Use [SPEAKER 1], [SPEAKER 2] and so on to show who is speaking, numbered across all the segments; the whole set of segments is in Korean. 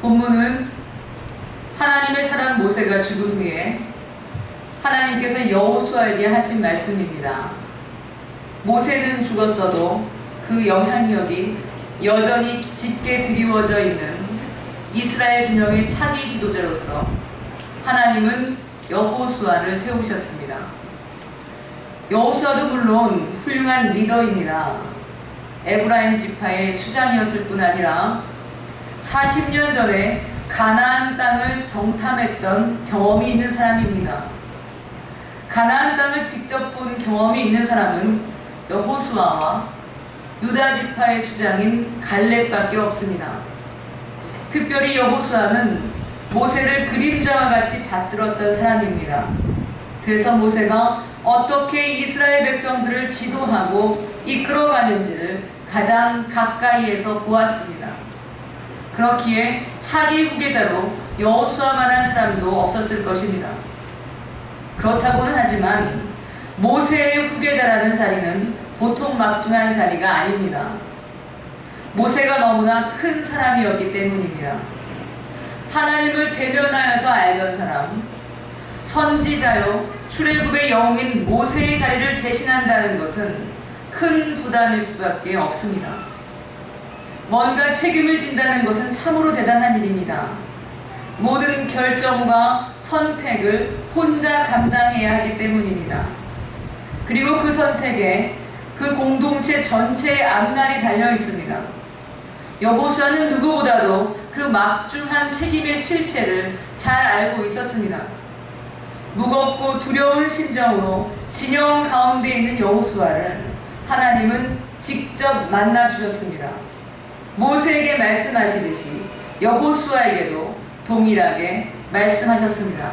[SPEAKER 1] 본문은 하나님의 사람 모세가 죽은 후에 하나님께서 여호수아에게 하신 말씀입니다. 모세는 죽었어도 그 영향력이 여전히 짙게 드리워져 있는 이스라엘 진영의 차기 지도자로서 하나님은 여호수아를 세우셨습니다. 여호수아도 물론 훌륭한 리더입니다. 에브라임 지파의 수장이었을 뿐 아니라 40년 전에 가나안 땅을 정탐했던 경험이 있는 사람입니다. 가나안 땅을 직접 본 경험이 있는 사람은 여호수아와 유다 지파의 수장인 갈렙밖에 없습니다. 특별히 여호수아는 모세를 그림자와 같이 받들었던 사람입니다. 그래서 모세가 어떻게 이스라엘 백성들을 지도하고 이끌어가는지를 가장 가까이에서 보았습니다. 그렇기에 차기 후계자로 여호수아만한 사람도 없었을 것입니다. 그렇다고는 하지만 모세의 후계자라는 자리는 보통 막중한 자리가 아닙니다. 모세가 너무나 큰 사람이었기 때문입니다. 하나님을 대면하여서 알던 사람, 선지자요 출애굽의 영웅인 모세의 자리를 대신한다는 것은 큰 부담일 수밖에 없습니다. 뭔가 책임을 진다는 것은 참으로 대단한 일입니다. 모든 결정과 선택을 혼자 감당해야 하기 때문입니다. 그리고 그 선택에 그 공동체 전체의 앞날이 달려 있습니다. 여호수아는 누구보다도 그 막중한 책임의 실체를 잘 알고 있었습니다. 무겁고 두려운 심정으로 진영 가운데 있는 여호수아를 하나님은 직접 만나 주셨습니다. 모세에게 말씀하시듯이 여호수아에게도 동일하게 말씀하셨습니다.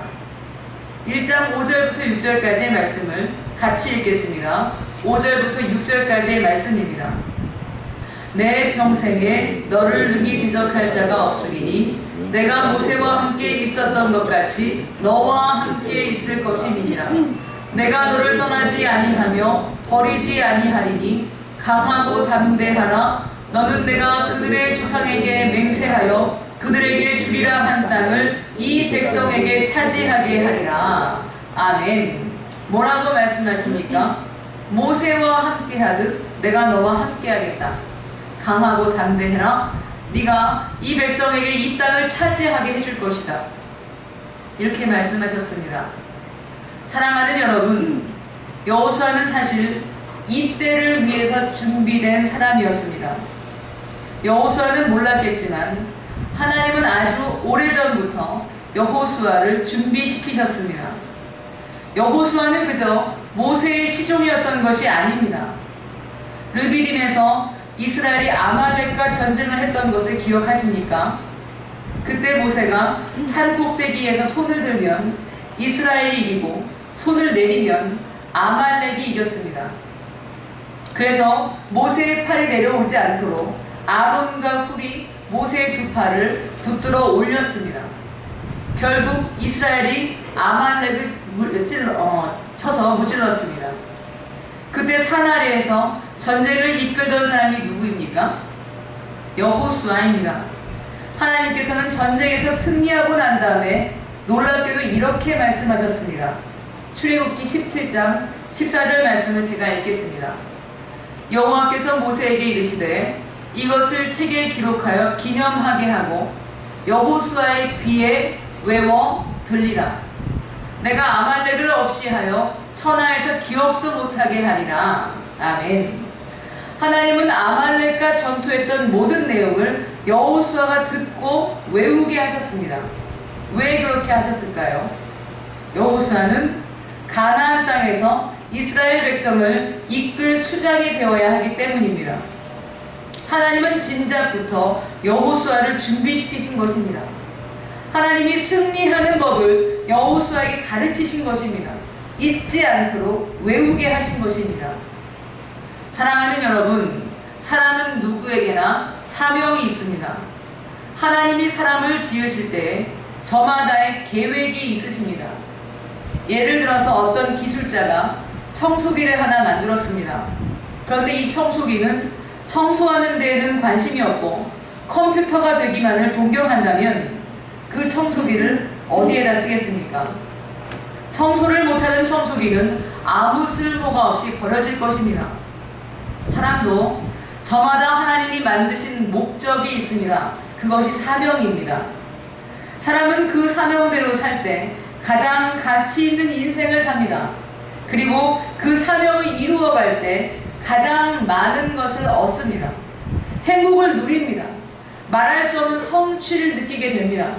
[SPEAKER 1] 1장 5절부터 6절까지의 말씀을 같이 읽겠습니다. 5절부터 6절까지의 말씀입니다. 내 평생에 너를 능히 대적할 자가 없으리니 내가 모세와 함께 있었던 것 같이 너와 함께 있을 것임이니라. 내가 너를 떠나지 아니하며 버리지 아니하리니 강하고 담대하라. 너는 내가 그들의 조상에게 맹세하여 그들에게 주리라 한 땅을 이 백성에게 차지하게 하리라. 아멘. 뭐라고 말씀하십니까? 모세와 함께하듯 내가 너와 함께하겠다. 강하고 담대해라. 네가 이 백성에게 이 땅을 차지하게 해줄 것이다. 이렇게 말씀하셨습니다. 사랑하는 여러분, 여호수아는 사실 이 때를 위해서 준비된 사람이었습니다. 여호수아는 몰랐겠지만 하나님은 아주 오래전부터 여호수아를 준비시키셨습니다. 여호수아는 그저 모세의 시종이었던 것이 아닙니다. 르비딤에서 이스라엘이 아말렉과 전쟁을 했던 것을 기억하십니까? 그때 모세가 산 꼭대기에서 손을 들면 이스라엘이 이기고 손을 내리면 아말렉이 이겼습니다. 그래서 모세의 팔이 내려오지 않도록 아론과 훌이 모세의 두 팔을 붙들어 올렸습니다. 결국 이스라엘이 아말렉을 쳐서 무찔렀습니다. 그때 산 아래에서 전쟁을 이끌던 사람이 누구입니까? 여호수아입니다. 하나님께서는 전쟁에서 승리하고 난 다음에 놀랍게도 이렇게 말씀하셨습니다. 출애굽기 17장 14절 말씀을 제가 읽겠습니다. 여호와께서 모세에게 이르시되 이것을 책에 기록하여 기념하게 하고 여호수아의 귀에 외워 들리라. 내가 아말렉을 없이 하여 천하에서 기억도 못하게 하리라. 아멘. 하나님은 아말렉과 전투했던 모든 내용을 여호수아가 듣고 외우게 하셨습니다. 왜 그렇게 하셨을까요? 여호수아는 가나안 땅에서 이스라엘 백성을 이끌 수장이 되어야 하기 때문입니다. 하나님은 진작부터 여호수아를 준비시키신 것입니다. 하나님이 승리하는 법을 여호수아에게 가르치신 것입니다. 잊지 않도록 외우게 하신 것입니다. 사랑하는 여러분, 사람은 누구에게나 사명이 있습니다. 하나님이 사람을 지으실 때 저마다의 계획이 있으십니다. 예를 들어서 어떤 기술자가 청소기를 하나 만들었습니다. 그런데 이 청소기는 청소하는 데에는 관심이 없고 컴퓨터가 되기만을 동경한다면 그 청소기를 어디에다 쓰겠습니까? 청소를 못하는 청소기는 아무 쓸모가 없이 버려질 것입니다. 사람도 저마다 하나님이 만드신 목적이 있습니다. 그것이 사명입니다. 사람은 그 사명대로 살 때 가장 가치 있는 인생을 삽니다. 그리고 그 사명을 이루어갈 때 가장 많은 것을 얻습니다. 행복을 누립니다. 말할 수 없는 성취를 느끼게 됩니다.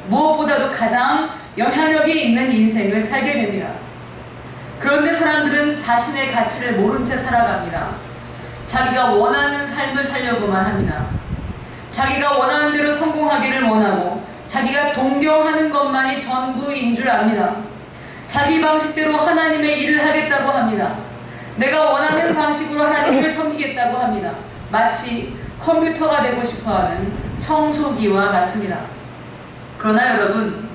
[SPEAKER 1] 무엇보다도 가장 영향력이 있는 인생을 살게 됩니다. 그런데 사람들은 자신의 가치를 모른 채 살아갑니다. 자기가 원하는 삶을 살려고만 합니다. 자기가 원하는 대로 성공하기를 원하고 자기가 동경하는 것만이 전부인 줄 압니다. 자기 방식대로 하나님의 일을 하겠다고 합니다. 내가 원하는 방식으로 하나님을 섬기겠다고 합니다. 마치 컴퓨터가 되고 싶어하는 청소기와 같습니다. 그러나 여러분,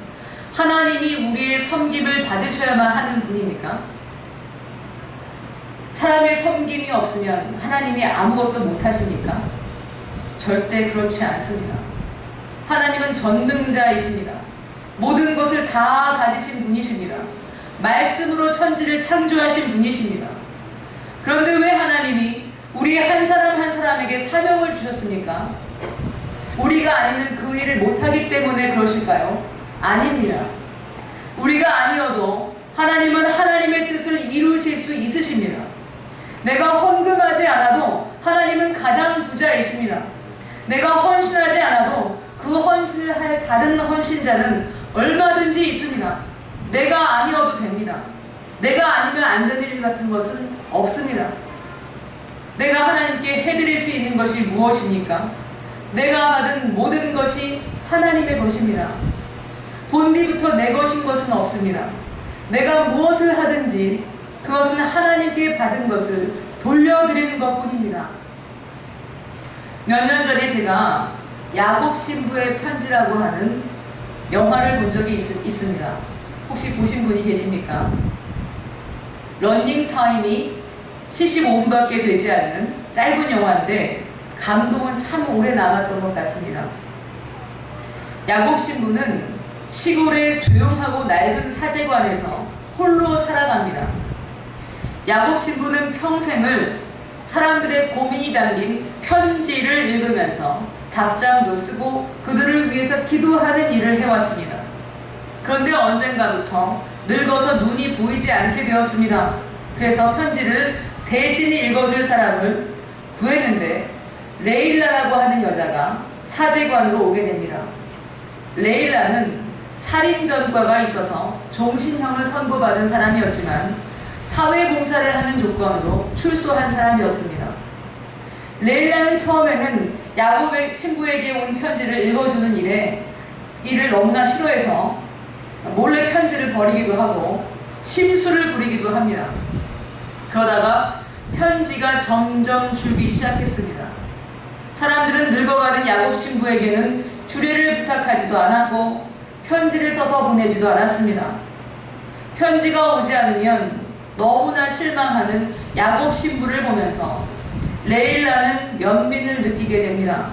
[SPEAKER 1] 하나님이 우리의 섬김을 받으셔야만 하는 분입니까? 사람의 섬김이 없으면 하나님이 아무것도 못하십니까? 절대 그렇지 않습니다. 하나님은 전능자이십니다. 모든 것을 다 가지신 분이십니다. 말씀으로 천지를 창조하신 분이십니다. 그런데 왜 하나님이 우리 한 사람 한 사람에게 사명을 주셨습니까? 우리가 아니면 그 일을 못하기 때문에 그러실까요? 아닙니다. 우리가 아니어도 하나님은 하나님의 뜻을 이루실 수 있으십니다. 내가 헌금하지 않아도 하나님은 가장 부자이십니다. 내가 헌신하지 않아도 그 헌신을 할 다른 헌신자는 얼마든지 있습니다. 내가 아니어도 됩니다. 내가 아니면 안 되는 일 같은 것은 없습니다. 내가 하나님께 해드릴 수 있는 것이 무엇입니까? 내가 받은 모든 것이 하나님의 것입니다. 본디부터 내 것인 것은 없습니다. 내가 무엇을 하든지 그것은 하나님께 받은 것을 돌려드리는 것뿐입니다. 몇 년 전에 제가 야곱 신부의 편지라고 하는 영화를 본 적이 있습니다. 혹시 보신 분이 계십니까? 러닝타임이 75분밖에 되지 않는 짧은 영화인데 감동은 참 오래 남았던 것 같습니다. 야곱 신부는 시골의 조용하고 낡은 사제관에서 홀로 살아갑니다. 야곱 신부는 평생을 사람들의 고민이 담긴 편지를 읽으면서 답장도 쓰고 그들을 위해서 기도하는 일을 해왔습니다. 그런데 언젠가부터 늙어서 눈이 보이지 않게 되었습니다. 그래서 편지를 대신 읽어줄 사람을 구했는데 레일라라고 하는 여자가 사제관으로 오게 됩니다. 레일라는 살인전과가 있어서 종신형을 선고받은 사람이었지만 사회봉사를 하는 조건으로 출소한 사람이었습니다. 레일라는 처음에는 야곱의 신부에게 온 편지를 읽어주는 일을 너무나 싫어해서 몰래 편지를 버리기도 하고 심술을 부리기도 합니다. 그러다가 편지가 점점 줄기 시작했습니다. 사람들은 늙어가는 야곱 신부에게는 주례를 부탁하지도 않았고 편지를 써서 보내지도 않았습니다. 편지가 오지 않으면 너무나 실망하는 야곱 신부를 보면서 레일라는 연민을 느끼게 됩니다.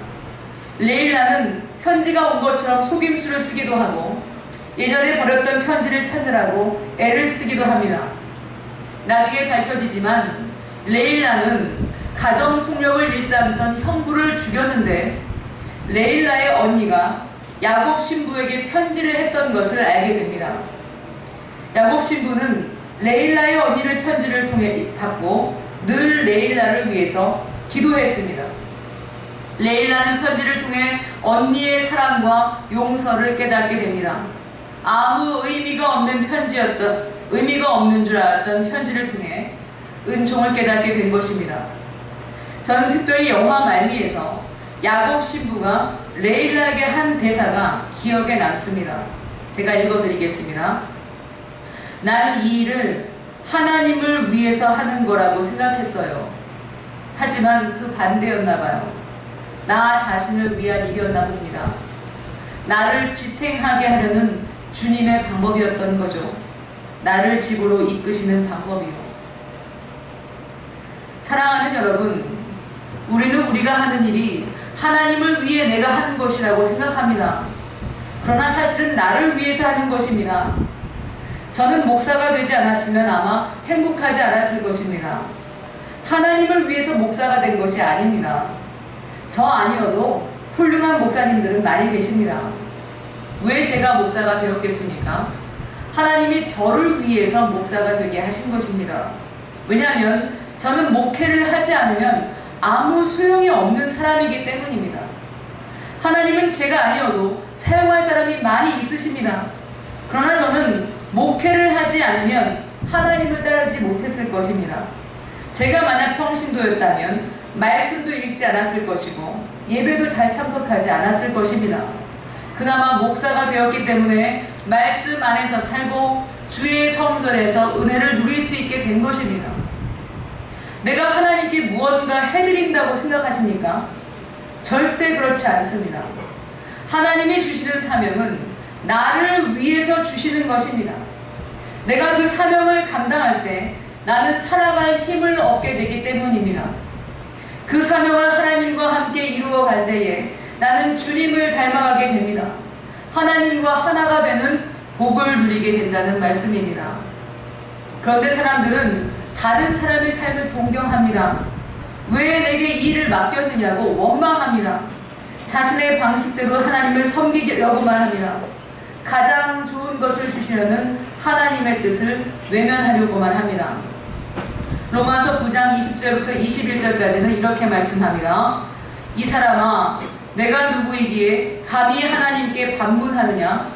[SPEAKER 1] 레일라는 편지가 온 것처럼 속임수를 쓰기도 하고 예전에 버렸던 편지를 찾느라고 애를 쓰기도 합니다. 나중에 밝혀지지만 레일라는 가정폭력을 일삼던 형부를 죽였는데 레일라의 언니가 야곱 신부에게 편지를 했던 것을 알게 됩니다. 야곱 신부는 레일라의 언니를 편지를 통해 받고 늘 레일라를 위해서 기도했습니다. 레일라는 편지를 통해 언니의 사랑과 용서를 깨닫게 됩니다. 아무 의미가 없는 줄 알았던 편지를 통해 은총을 깨닫게 된 것입니다. 저는 특별히 영화 말미에서 야곱 신부가 레일라에게 한 대사가 기억에 남습니다. 제가 읽어드리겠습니다. 난 이 일을 하나님을 위해서 하는 거라고 생각했어요. 하지만 그 반대였나 봐요. 나 자신을 위한 일이었나 봅니다. 나를 지탱하게 하려는 주님의 방법이었던 거죠. 나를 집으로 이끄시는 방법이요. 사랑하는 여러분, 우리는 우리가 하는 일이 하나님을 위해 내가 하는 것이라고 생각합니다. 그러나 사실은 나를 위해서 하는 것입니다. 저는 목사가 되지 않았으면 아마 행복하지 않았을 것입니다. 하나님을 위해서 목사가 된 것이 아닙니다. 저 아니어도 훌륭한 목사님들은 많이 계십니다. 왜 제가 목사가 되었겠습니까? 하나님이 저를 위해서 목사가 되게 하신 것입니다. 왜냐하면 저는 목회를 하지 않으면 아무 소용이 없는 사람이기 때문입니다. 하나님은 제가 아니어도 사용할 사람이 많이 있으십니다. 그러나 저는 목회를 하지 않으면 하나님을 따르지 못했을 것입니다. 제가 만약 평신도였다면 말씀도 읽지 않았을 것이고 예배도 잘 참석하지 않았을 것입니다. 그나마 목사가 되었기 때문에 말씀 안에서 살고 주의 성전에서 은혜를 누릴 수 있게 된 것입니다. 내가 하나님께 무언가 해드린다고 생각하십니까? 절대 그렇지 않습니다. 하나님이 주시는 사명은 나를 위해서 주시는 것입니다. 내가 그 사명을 감당할 때 나는 살아갈 힘을 얻게 되기 때문입니다. 그 사명을 하나님과 함께 이루어갈 때에 나는 주님을 닮아가게 됩니다. 하나님과 하나가 되는 복을 누리게 된다는 말씀입니다. 그런데 사람들은 다른 사람의 삶을 동경합니다. 왜 내게 이 일을 맡겼느냐고 원망합니다. 자신의 방식대로 하나님을 섬기려고만 합니다. 가장 좋은 것을 주시려는 하나님의 뜻을 외면하려고만 합니다. 로마서 9장 20절부터 21절까지는 이렇게 말씀합니다. 이 사람아, 내가 누구이기에 감히 하나님께 반문하느냐?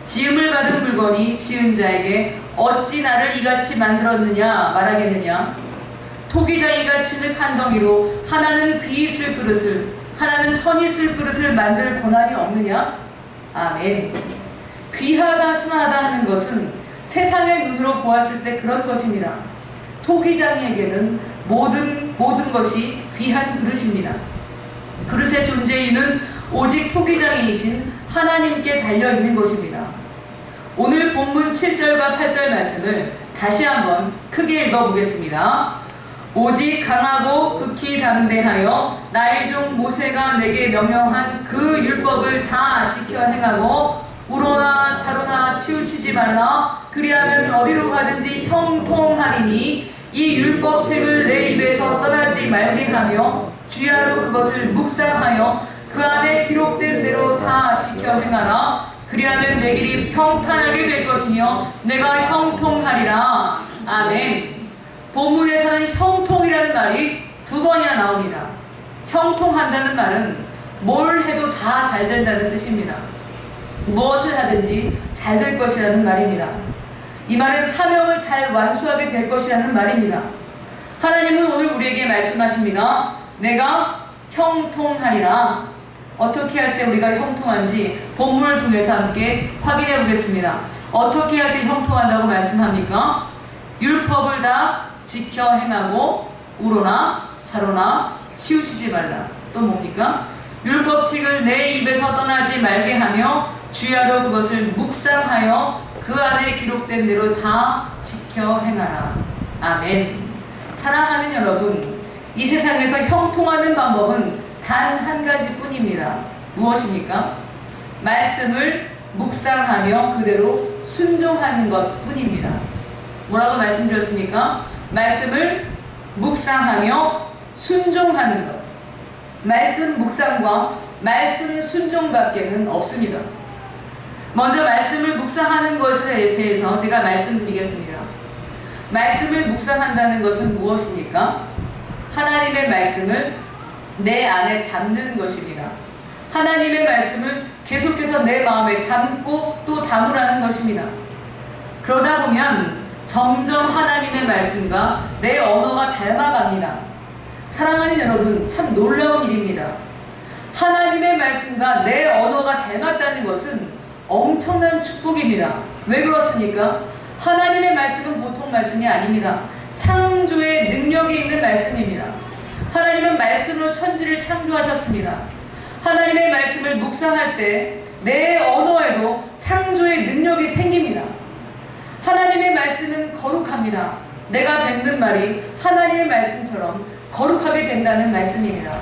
[SPEAKER 1] 지음을 받은 물건이 지은 자에게 어찌 나를 이같이 만들었느냐 말하겠느냐? 토기장이가 진흙 한 덩이로 하나는 귀 있을 그릇을, 하나는 천 있을 그릇을 만들 고난이 없느냐? 아멘. 귀하다 천하다 하는 것은 세상의 눈으로 보았을 때 그런 것입니다. 토기장이에게는 모든 것이 귀한 그릇입니다. 그릇의 존재인은 오직 토기장이이신 하나님께 달려있는 것입니다. 오늘 본문 7절과 8절 말씀을 다시 한번 크게 읽어보겠습니다. 오직 강하고 극히 담대하여 나의 종 모세가 내게 명령한 그 율법을 다 지켜 행하고 우로나 좌로나 치우치지 말라. 그리하면 어디로 가든지 형통하리니 이 율법책을 내 입에서 떠나지 말게 하며 주야로 그것을 묵상하여 그 안에 기록된 대로 다 지켜 행하라. 그리하면 내 길이 평탄하게 될 것이며 내가 형통하리라. 아멘. 본문에서는 형통이라는 말이 2번이나 나옵니다. 형통한다는 말은 뭘 해도 다 잘 된다는 뜻입니다. 무엇을 하든지 잘 될 것이라는 말입니다. 이 말은 사명을 잘 완수하게 될 것이라는 말입니다. 하나님은 오늘 우리에게 말씀하십니다. 내가 형통하리라. 어떻게 할 때 우리가 형통한지 본문을 통해서 함께 확인해 보겠습니다. 어떻게 할 때 형통한다고 말씀합니까? 율법을 다 지켜 행하고 우로나 좌로나 치우치지 말라. 또 뭡니까? 율법책을 내 입에서 떠나지 말게 하며 주야로 그것을 묵상하여 그 안에 기록된 대로 다 지켜 행하라. 아멘. 사랑하는 여러분, 이 세상에서 형통하는 방법은 단 한 가지뿐입니다. 무엇입니까? 말씀을 묵상하며 그대로 순종하는 것뿐입니다. 뭐라고 말씀드렸습니까? 말씀을 묵상하며 순종하는 것. 말씀 묵상과 말씀 순종밖에는 없습니다. 먼저 말씀을 묵상하는 것에 대해서 제가 말씀드리겠습니다. 말씀을 묵상한다는 것은 무엇입니까? 하나님의 말씀을 내 안에 담는 것입니다. 하나님의 말씀을 계속해서 내 마음에 담고 또 담으라는 것입니다. 그러다 보면 점점 하나님의 말씀과 내 언어가 닮아갑니다. 사랑하는 여러분, 참 놀라운 일입니다. 하나님의 말씀과 내 언어가 닮았다는 것은 엄청난 축복입니다. 왜 그렇습니까? 하나님의 말씀은 보통 말씀이 아닙니다. 창조의 능력이 있는 말씀입니다. 하나님은 말씀으로 천지를 창조하셨습니다. 하나님의 말씀을 묵상할 때 내 언어에도 창조의 능력이 생깁니다. 하나님의 말씀은 거룩합니다. 내가 뱉는 말이 하나님의 말씀처럼 거룩하게 된다는 말씀입니다.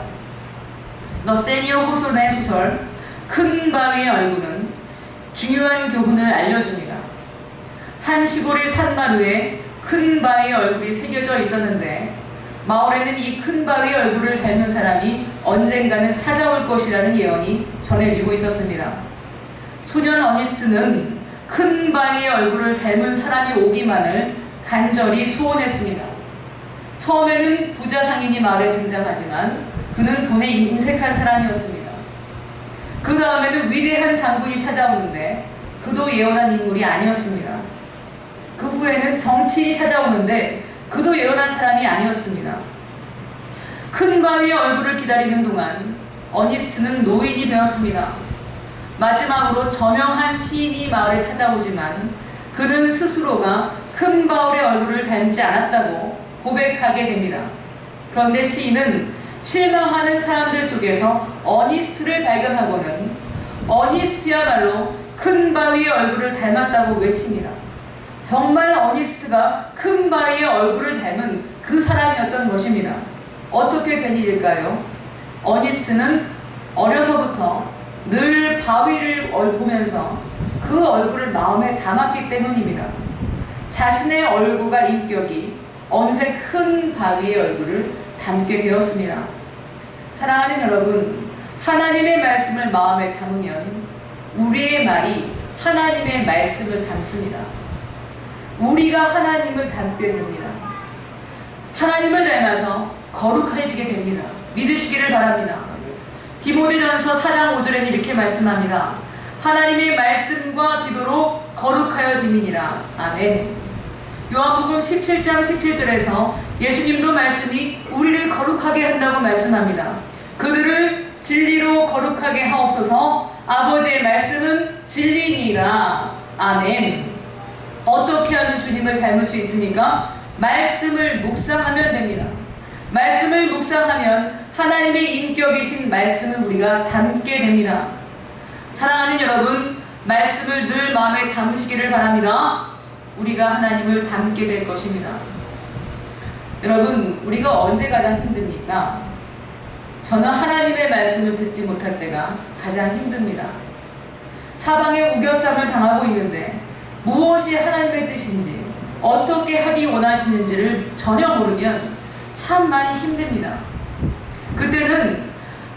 [SPEAKER 1] 너세니오 호소나의 소설 큰 바위의 얼굴은 중요한 교훈을 알려줍니다. 한 시골의 산마루에 큰 바위의 얼굴이 새겨져 있었는데 마을에는 이 큰 바위의 얼굴을 닮은 사람이 언젠가는 찾아올 것이라는 예언이 전해지고 있었습니다. 소년 어니스트는 큰 바위의 얼굴을 닮은 사람이 오기만을 간절히 소원했습니다. 처음에는 부자 상인이 마을에 등장하지만 그는 돈에 인색한 사람이었습니다. 그 다음에는 위대한 장군이 찾아오는데 그도 예언한 인물이 아니었습니다. 그 후에는 정치인이 찾아오는데 그도 예언한 사람이 아니었습니다. 큰 바위의 얼굴을 기다리는 동안 어니스트는 노인이 되었습니다. 마지막으로 저명한 시인이 마을에 찾아오지만 그는 스스로가 큰 바위의 얼굴을 닮지 않았다고 고백하게 됩니다. 그런데 시인은 실망하는 사람들 속에서 어니스트를 발견하고는 어니스트야말로 큰 바위의 얼굴을 닮았다고 외칩니다. 정말 어니스트가 큰 바위의 얼굴을 닮은 그 사람이었던 것입니다. 어떻게 된 일일까요? 어니스트는 어려서부터 늘 바위를 보면서 그 얼굴을 마음에 담았기 때문입니다. 자신의 얼굴과 인격이 어느새 큰 바위의 얼굴을 담게 되었습니다. 사랑하는 여러분, 하나님의 말씀을 마음에 담으면 우리의 말이 하나님의 말씀을 담습니다. 우리가 하나님을 닮게 됩니다. 하나님을 닮아서 거룩해지게 됩니다. 믿으시기를 바랍니다. 디모데전서 4장 5절에는 이렇게 말씀합니다. 하나님의 말씀과 기도로 거룩하여짐이니라. 아멘. 요한복음 17장 17절에서 예수님도 말씀이 우리를 거룩하게 한다고 말씀합니다. 그들을 진리로 거룩하게 하옵소서. 아버지의 말씀은 진리니라. 아멘. 어떻게 하면 주님을 닮을 수 있습니까? 말씀을 묵상하면 됩니다. 말씀을 묵상하면 하나님의 인격이신 말씀을 우리가 담게 됩니다. 사랑하는 여러분, 말씀을 늘 마음에 담으시기를 바랍니다. 우리가 하나님을 닮게 될 것입니다. 여러분, 우리가 언제 가장 힘듭니까? 저는 하나님의 말씀을 듣지 못할 때가 가장 힘듭니다. 사방에 우겨쌈을 당하고 있는데 무엇이 하나님의 뜻인지, 어떻게 하기 원하시는지를 전혀 모르면 참 많이 힘듭니다. 그때는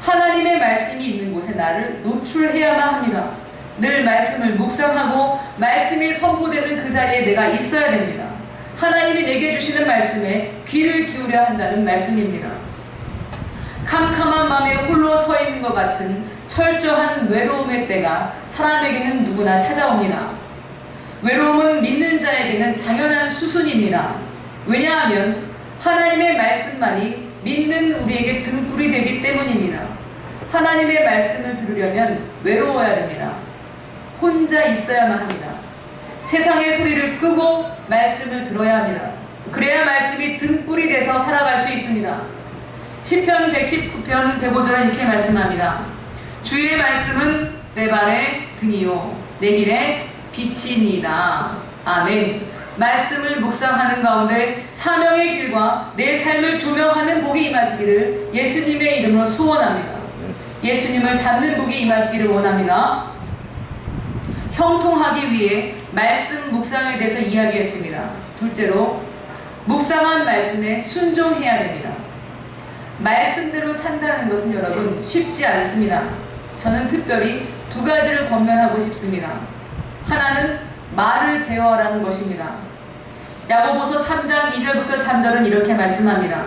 [SPEAKER 1] 하나님의 말씀이 있는 곳에 나를 노출해야만 합니다. 늘 말씀을 묵상하고 말씀이 선포되는 그 자리에 내가 있어야 됩니다. 하나님이 내게 주시는 말씀에 귀를 기울여야 한다는 말씀입니다. 캄캄한 밤에 홀로 서 있는 것 같은 철저한 외로움의 때가 사람에게는 누구나 찾아옵니다. 외로움은 믿는 자에게는 당연한 수순입니다. 왜냐하면 하나님의 말씀만이 믿는 우리에게 등불이 되기 때문입니다. 하나님의 말씀을 들으려면 외로워야 됩니다. 혼자 있어야만 합니다. 세상의 소리를 끄고 말씀을 들어야 합니다. 그래야 말씀이 등불이 돼서 살아갈 수 있습니다. 시편 119편 105절은 이렇게 말씀합니다. 주의 말씀은 내 발의 등이요 내 길의 빛이니이다. 아멘. 말씀을 묵상하는 가운데 사명의 길과 내 삶을 조명하는 복이 임하시기를 예수님의 이름으로 소원합니다. 예수님을 닮는 복이 임하시기를 원합니다. 형통하기 위해 말씀 묵상에 대해서 이야기했습니다. 둘째로, 묵상한 말씀에 순종해야 됩니다. 말씀대로 산다는 것은 여러분 쉽지 않습니다. 저는 특별히 두 가지를 권면하고 싶습니다. 하나는 말을 제어하라는 것입니다. 야고보서 3장 2절부터 3절은 이렇게 말씀합니다.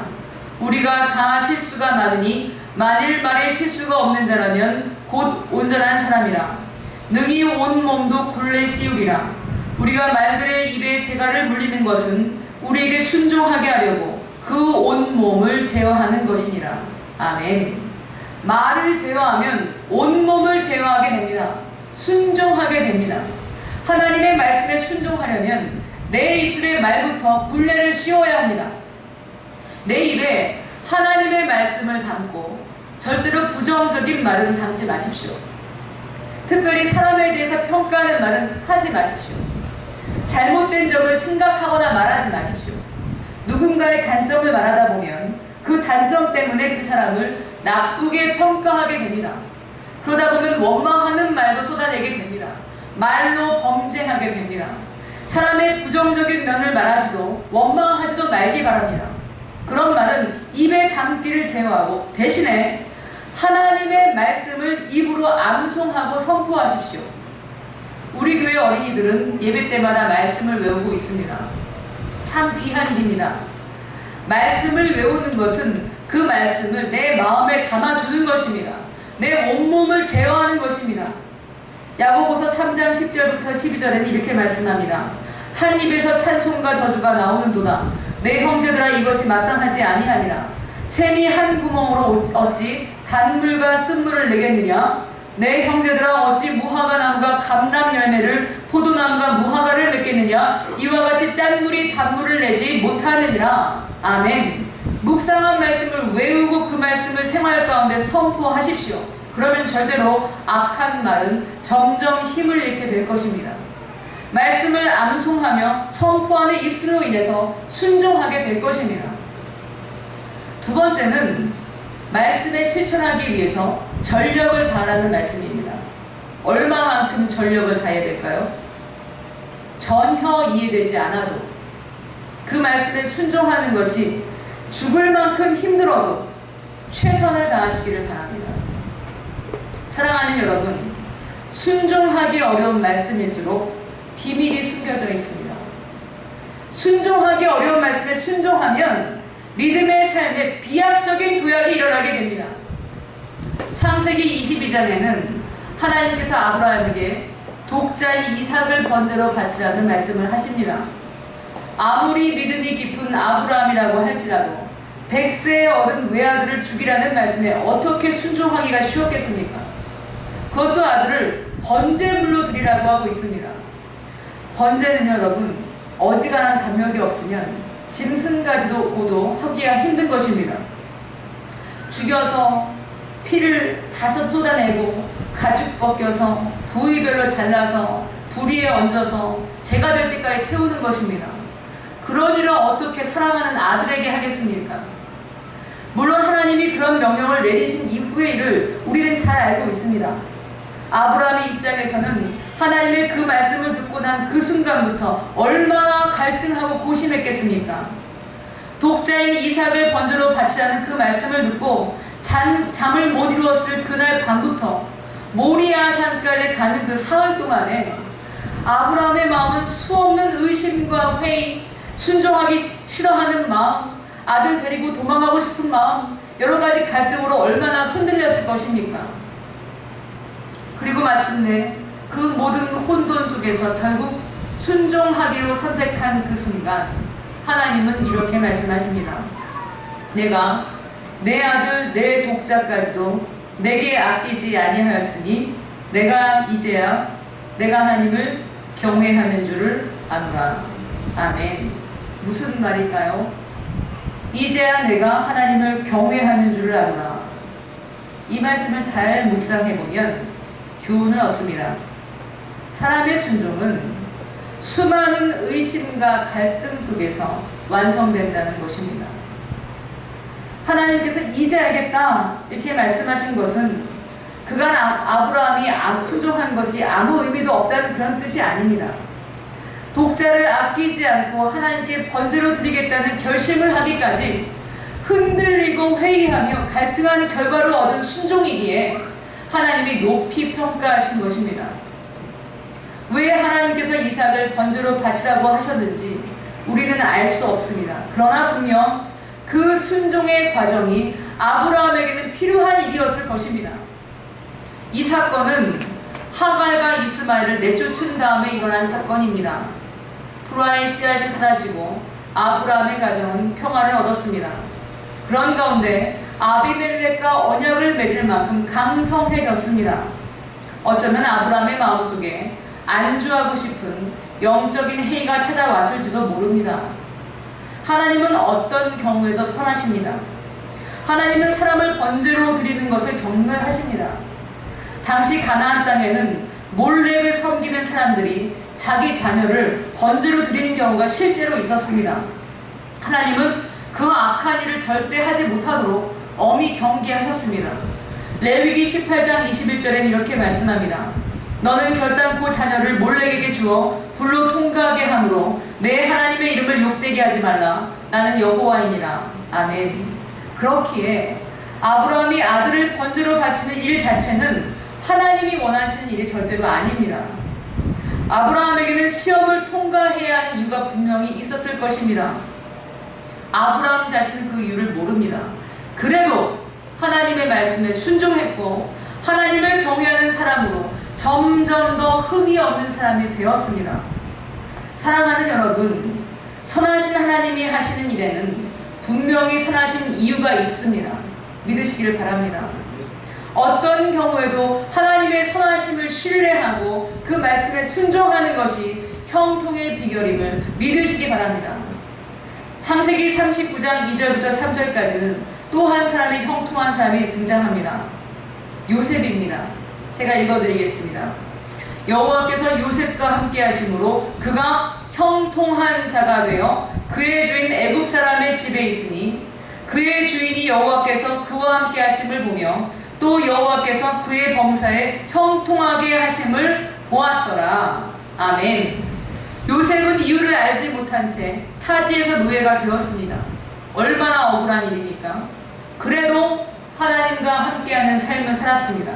[SPEAKER 1] 우리가 다 실수가 많으니 만일 말에 실수가 없는 자라면 곧 온전한 사람이라. 능히 온 몸도 굴레 씌우리라. 우리가 말들의 입에 재갈을 물리는 것은 우리에게 순종하게 하려고 그 온 몸을 제어하는 것이니라. 아멘. 말을 제어하면 온 몸을 제어하게 됩니다. 순종하게 됩니다. 하나님의 말씀에 순종하려면 내 입술의 말부터 굴레를 씌워야 합니다. 내 입에 하나님의 말씀을 담고 절대로 부정적인 말은 담지 마십시오. 특별히 사람에 대해서 평가하는 말은 하지 마십시오. 잘못된 점을 생각하거나 말하지 마십시오. 누군가의 단점을 말하다 보면 그 단점 때문에 그 사람을 나쁘게 평가하게 됩니다. 그러다 보면 원망하는 말도 쏟아내게 됩니다. 말로 범죄하게 됩니다. 사람의 부정적인 면을 말하지도 원망하지도 말기 바랍니다. 그런 말은 입에 담기를 제어하고 대신에 하나님의 말씀을 입으로 암송하고 선포하십시오. 우리 교회 어린이들은 예배 때마다 말씀을 외우고 있습니다. 참 귀한 일입니다. 말씀을 외우는 것은 그 말씀을 내 마음에 담아두는 것입니다. 내 온몸을 제어하는 것입니다. 야고보서 3장 10절부터 12절에는 이렇게 말씀합니다. 한 입에서 찬송과 저주가 나오는도다. 내 형제들아 이것이 마땅하지 아니하니라. 샘이 한 구멍으로 어찌 단물과 쓴물을 내겠느냐. 내 형제들아 어찌 무화과 나무가 감람 열매를 포도나무가 무화과를 맺겠느냐. 이와 같이 짠물이 단물을 내지 못하느니라. 아멘. 묵상한 말씀을 외우고 그 말씀을 생활 가운데 선포하십시오. 그러면 절대로 악한 말은 점점 힘을 잃게 될 것입니다. 말씀을 암송하며 선포하는 입술로 인해서 순종하게 될 것입니다. 두 번째는 말씀에 실천하기 위해서 전력을 다하라는 말씀입니다. 얼마만큼 전력을 다해야 될까요? 전혀 이해되지 않아도 그 말씀에 순종하는 것이 죽을 만큼 힘들어도 최선을 다하시기를 바랍니다. 사랑하는 여러분, 순종하기 어려운 말씀일수록 비밀이 숨겨져 있습니다. 순종하기 어려운 말씀에 순종하면 믿음의 삶에 비약적인 도약이 일어나게 됩니다. 창세기 22장에는 하나님께서 아브라함에게 독자인 이삭을 번제로 바치라는 말씀을 하십니다. 아무리 믿음이 깊은 아브라함이라고 할지라도 100세의 어른 외아들을 죽이라는 말씀에 어떻게 순종하기가 쉬웠겠습니까? 그것도 아들을 번제물로 드리라고 하고 있습니다. 번제는 여러분, 어지간한 담력이 없으면 짐승가지도 하기가 힘든 것입니다. 죽여서 피를 다섯 쏟아내고 가죽 벗겨서 부위별로 잘라서 불 위에 얹어서 제가 될 때까지 태우는 것입니다. 그런 일을 어떻게 사랑하는 아들에게 하겠습니까? 물론 하나님이 그런 명령을 내리신 이후의 일을 우리는 잘 알고 있습니다. 아브라함의 입장에서는 하나님의 그 말씀을 듣고 난 그 순간부터 얼마나 갈등하고 고심했겠습니까? 독자인 이삭을 번제로 바치라는 그 말씀을 듣고 잠을 못 이루었을 그날 밤부터 모리아 산까지 가는 그 사흘 동안에 아브라함의 마음은 수없는 의심과 회의, 순종하기 싫어하는 마음, 아들 데리고 도망가고 싶은 마음, 여러 가지 갈등으로 얼마나 흔들렸을 것입니까? 그리고 마침내 그 모든 혼돈 속에서 결국 순종하기로 선택한 그 순간 하나님은 이렇게 말씀하십니다. 내가 내 아들 내 독자까지도 내게 아끼지 아니하였으니 내가 이제야 내가 하나님을 경외하는 줄을 아노라. 아멘. 무슨 말일까요? 이제야 내가 하나님을 경외하는 줄을 아노라. 이 말씀을 잘 묵상해보면 교훈을 얻습니다. 사람의 순종은 수많은 의심과 갈등 속에서 완성된다는 것입니다. 하나님께서 이제 알겠다 이렇게 말씀하신 것은 그간 아브라함이 순종한 것이 아무 의미도 없다는 그런 뜻이 아닙니다. 독자를 아끼지 않고 하나님께 번제로 드리겠다는 결심을 하기까지 흔들리고 회의하며 갈등한 결과로 얻은 순종이기에 하나님이 높이 평가하신 것입니다. 왜 하나님께서 이삭을 번제로 바치라고 하셨는지 우리는 알 수 없습니다. 그러나 분명 그 순종의 과정이 아브라함에게는 필요한 일이었을 것입니다. 이 사건은 하갈과 이스마엘을 내쫓은 다음에 일어난 사건입니다. 불화의 씨앗이 사라지고 아브라함의 가정은 평화를 얻었습니다. 그런 가운데 아비멜렉과 언약을 맺을 만큼 강성해졌습니다. 어쩌면 아브라함의 마음속에 안주하고 싶은 영적인 해이가 찾아왔을지도 모릅니다. 하나님은 어떤 경우에서 선하십니다. 하나님은 사람을 번제로 드리는 것을 경멸하십니다. 당시 가나안 땅에는 몰렉을 섬기는 사람들이 자기 자녀를 번제로 드리는 경우가 실제로 있었습니다. 하나님은 그 악한 일을 절대 하지 못하도록 엄히 경계하셨습니다. 레위기 18장 21절엔 이렇게 말씀합니다. 너는 결단코 자녀를 몰렉에게 주어 불로 통과하게 함으로 내 하나님의 이름을 욕되게 하지 말라. 나는 여호와이니라. 아멘. 그렇기에 아브라함이 아들을 번제로 바치는 일 자체는 하나님이 원하시는 일이 절대로 아닙니다. 아브라함에게는 시험을 통과해야 하는 이유가 분명히 있었을 것입니다. 아브라함 자신은 그 이유를 모릅니다. 그래도 하나님의 말씀에 순종했고 하나님을 경외하는 사람으로 점점 더 흠이 없는 사람이 되었습니다. 사랑하는 여러분, 선하신 하나님이 하시는 일에는 분명히 선하신 이유가 있습니다. 믿으시기를 바랍니다. 어떤 경우에도 하나님의 선하심을 신뢰하고 그 말씀에 순종하는 것이 형통의 비결임을 믿으시기 바랍니다. 창세기 39장 2절부터 3절까지는 또 한 사람의 형통한 사람이 등장합니다. 요셉입니다. 제가 읽어드리겠습니다. 여호와께서 요셉과 함께 하심으로 그가 형통한 자가 되어 그의 주인 애굽 사람의 집에 있으니 그의 주인이 여호와께서 그와 함께 하심을 보며 또 여호와께서 그의 범사에 형통하게 하심을 보았더라. 아멘. 요셉은 이유를 알지 못한 채 타지에서 노예가 되었습니다. 얼마나 억울한 일입니까? 그래도 하나님과 함께하는 삶을 살았습니다.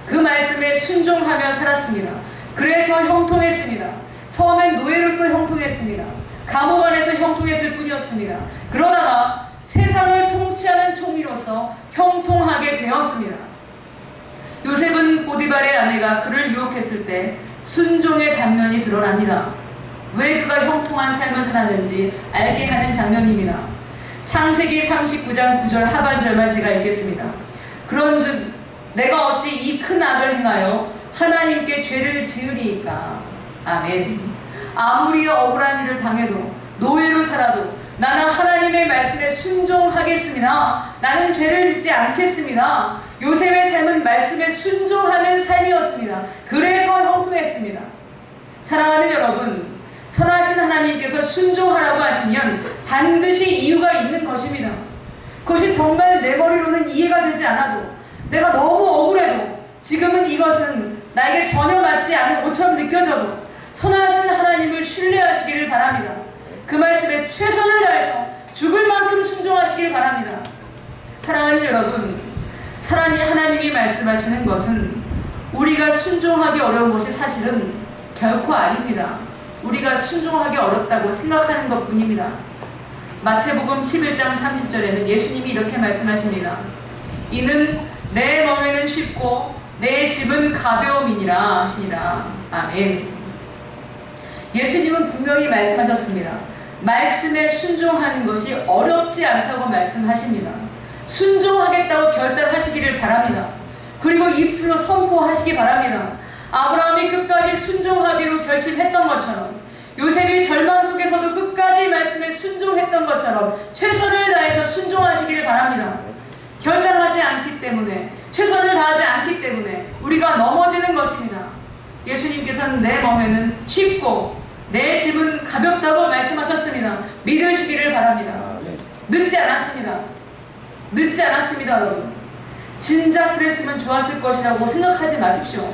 [SPEAKER 1] 그 말씀에 순종하며 살았습니다. 그래서 형통했습니다. 처음엔 노예로서 형통했습니다. 감옥 안에서 형통했을 뿐이었습니다. 그러다가 세상을 통치하는 총리로서 형통하게 되었습니다. 요셉은 보디발의 아내가 그를 유혹했을 때 순종의 단면이 드러납니다. 왜 그가 형통한 삶을 살았는지 알게 하는 장면입니다. 창세기 39장 9절 하반절만 제가 읽겠습니다. 그런즉 내가 어찌 이 큰 악을 행하여 하나님께 죄를 지으리이까. 아멘. 아무리 억울한 일을 당해도 노예로 살아도 나는 하나님의 말씀에 순종하겠습니다. 나는 죄를 짓지 않겠습니다. 요셉의 삶은 말씀에 순종하는 삶이었습니다. 그래서 형통했습니다. 사랑하는 여러분, 선하신 하나님께서 순종하라고 하시면 반드시 이유가 있는 것입니다. 그것이 정말 내 머리로는 이해가 되지 않아도, 내가 너무 억울해도, 지금은 이것은 나에게 전혀 맞지 않은 옷처럼 느껴져도 선하신 하나님을 신뢰하시기를 바랍니다. 그 말씀에 최선을 다해서 죽을 만큼 순종하시길 바랍니다. 사랑하는 여러분, 하나님이 말씀하시는 것은 우리가 순종하기 어려운 것이 사실은 결코 아닙니다. 우리가 순종하기 어렵다고 생각하는 것 뿐입니다. 마태복음 11장 30절에는 예수님이 이렇게 말씀하십니다. 이는 내 멍에는 쉽고 내 짐은 가벼움이니라 하시니라. 아멘. 예수님은 분명히 말씀하셨습니다. 말씀에 순종하는 것이 어렵지 않다고 말씀하십니다. 순종하겠다고 결단하시기를 바랍니다. 그리고 입술로 선포하시기 바랍니다. 아브라함이 끝까지 순종하기로 결심했던 것처럼, 요셉이 절망 속에서도 끝까지 말씀에 순종했던 것처럼 최선을 다해서 순종하시기를 바랍니다. 결단하지 않기 때문에, 최선을 다하지 않기 때문에 우리가 넘어지는 것입니다. 예수님께서는 내 멍에는 쉽고 내 짐은 가볍다고 말씀하셨습니다. 믿으시기를 바랍니다. 늦지 않았습니다. 늦지 않았습니다, 여러분. 진작 그랬으면 좋았을 것이라고 생각하지 마십시오.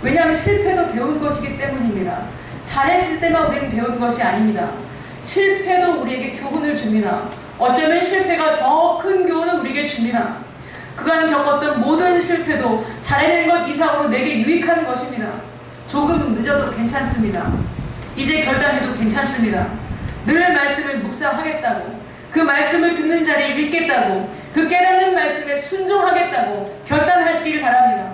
[SPEAKER 1] 왜냐하면 실패도 배운 것이기 때문입니다. 잘했을 때만 우리는 배운 것이 아닙니다. 실패도 우리에게 교훈을 줍니다. 어쩌면 실패가 더 큰 교훈을 우리에게 줍니다. 그간 겪었던 모든 실패도 잘해낸 것 이상으로 내게 유익한 것입니다. 조금 늦어도 괜찮습니다. 이제 결단해도 괜찮습니다. 늘 말씀을 묵상하겠다고, 그 말씀을 듣는 자리에 읽겠다고, 그 깨닫는 말씀에 순종하겠다고 결단하시길 바랍니다.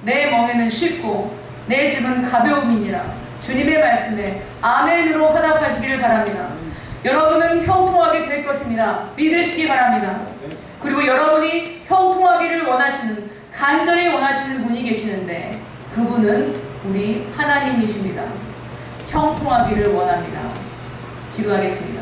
[SPEAKER 1] 내 멍에는 쉽고 내 짐은 가벼움이니라. 주님의 말씀에 아멘으로 화답하시기를 바랍니다. 여러분은 형통하게 될 것입니다. 믿으시기 바랍니다. 그리고 여러분이 형통하기를 원하시는, 간절히 원하시는 분이 계시는데 그분은 우리 하나님이십니다. 형통하기를 원합니다. 기도하겠습니다.